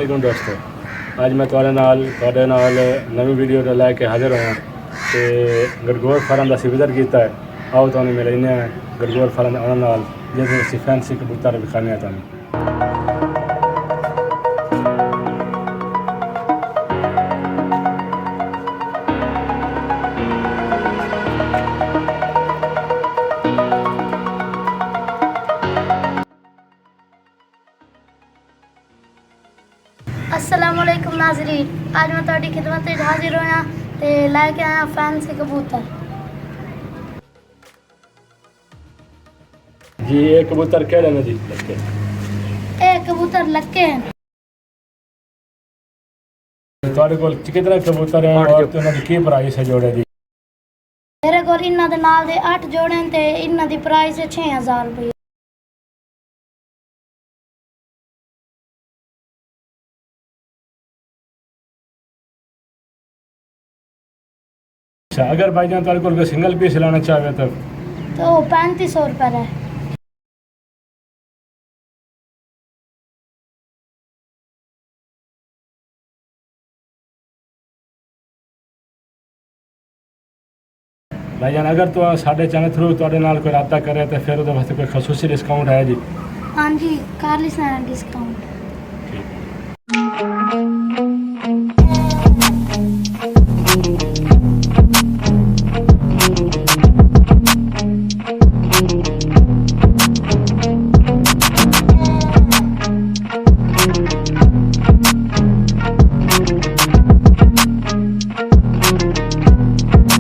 वालेकुम दोस्तों, आज मैं तुहाडे नाल नवी वीडियो लैके हाजिर होया ते गडगोर फार्म का विजिट किया है। आओ तुहानू मिलने गडगोर फार्म आने नाल जिस फैंसी कबूतर विखाने हैं तुहानू। अस्सलाम वालेकुम नाज़रीन, आज मैं तुहाडी खिदमत में हाजिर होया ते लैके आया फैंसी कबूतर। जी ये कबूतर केड़े ने जी? ये कबूतर लक्के हैं। तुहाडे कोल कितने कबूतर हैं और उन्हां दी की प्राइस है जोड़े दी? मेरे कोल इन्हां दे नाल दे 8 जोड़े हैं ते इन्हां दी प्राइस है 6000 रुपये। अच्छा, अगर भाईजान तुहाडे कोल कोई सिंगल पीस लाना चाहे तो 3500 रुपये है। भाईजान अगर तो साढ़े चैनल थ्रू तुहाडे नाल कोई रब्ता करे तो फिर उहदे वास्ते कोई खसूसी डिस्काउंट है जी? हाँ जी, कर ली डिस्काउंट। ठीक।